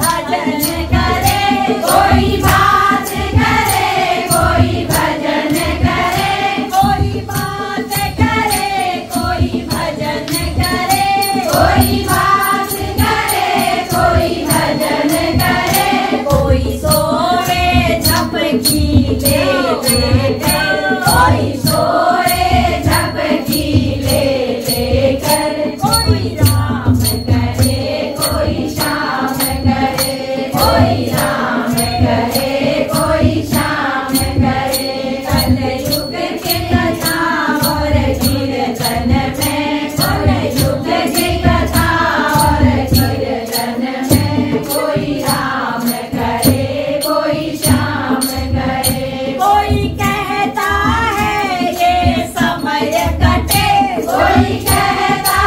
भजन करे, कोई बात करे, कोई भजन करे, कोई बात करे, कोई भजन करे, कोई बात करे, कोई भजन करे, कोई सोए झपकी ले लेकर, कोई सोए झपकी ले लेकर, कोई राम करे, कोई श्याम करे, कोई राम करे, कोई श्याम करे। कलयुग की कथा और कीर्तन में, कलयुग की कथा और कीर्तन में, कोई राम करे, कोई श्याम करे। कोई कहता है ये समय कटे, कोई कहता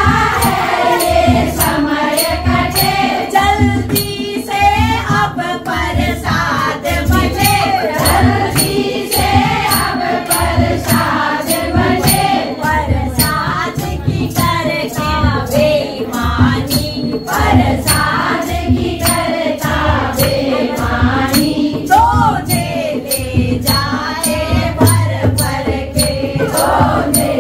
है ये समय कटे, जल्दी से अब प्रसाद बने, जल्दी से अब प्रसाद बने, प्रसाद की करता बेईमानी, प्रसाद की करता बेईमानी, जो ले जाए भर भर के, जो ले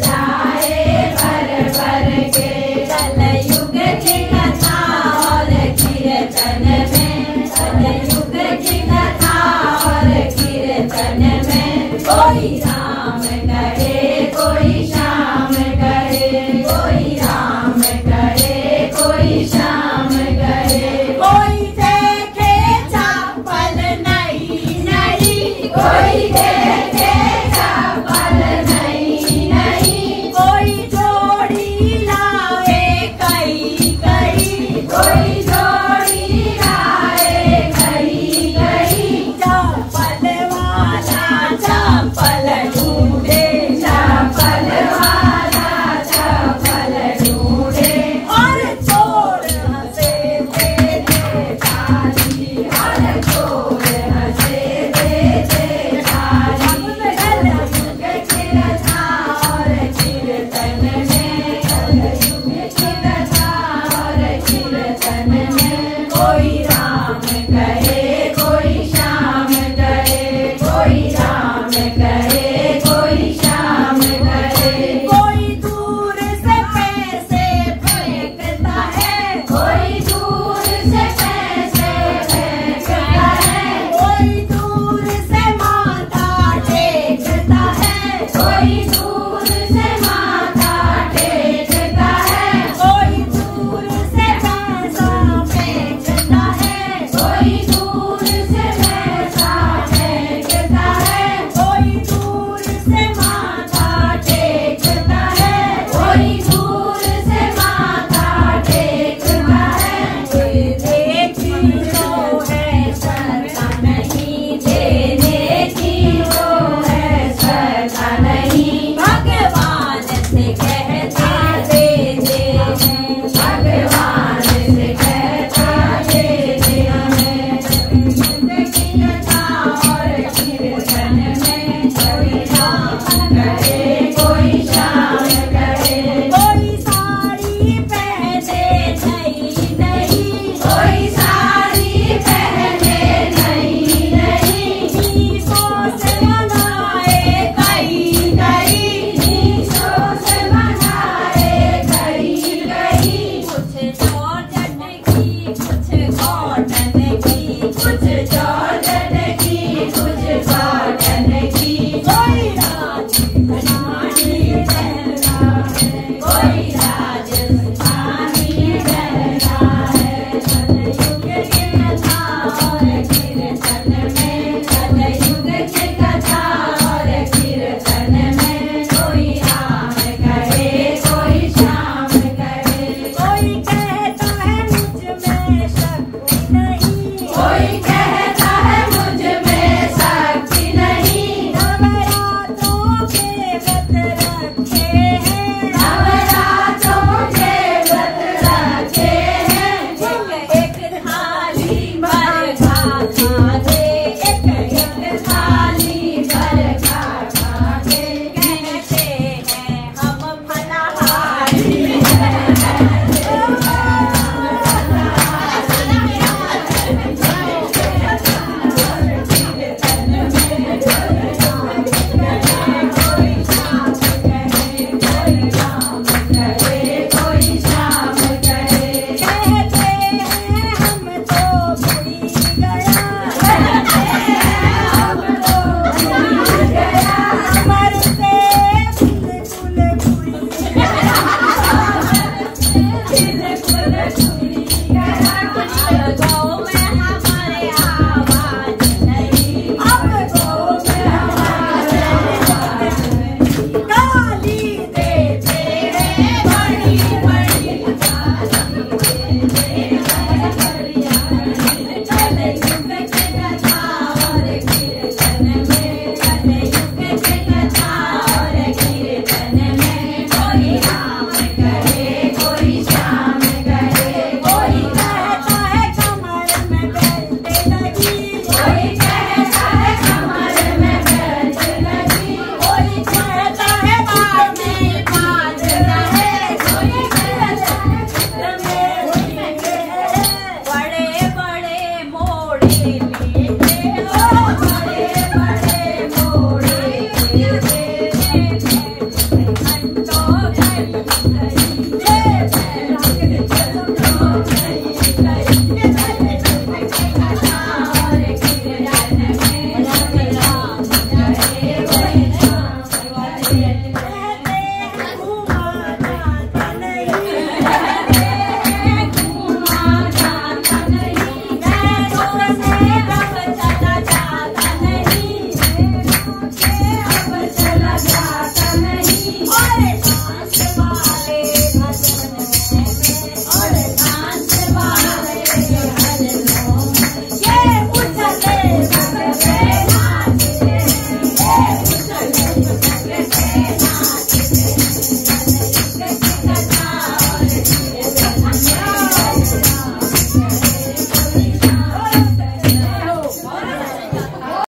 जाए भर भर के। कलयुग की कथा और कीर्तन में, कलयुग की कथा और कीर्तन में, कोई राम करे, कोई श्याम करे, कोई राम करे, कोई श्याम करे। कोई देखे चप्पल नई नई, कोई देखे चप्पल नई नई, कोई जोड़ी लाए कई कई, कोई जोड़ी लाए कई कई, चप्पल वाला चप्पल ढूंढे, चप्पल वाला चप्पल ढूंढे, और चोर हंसे दे दे ताली, और चोर हंसे दे दे ताली। कलयुग की कथा और कीर्तन में, कलयुग की कथा और कीर्तन में, कोई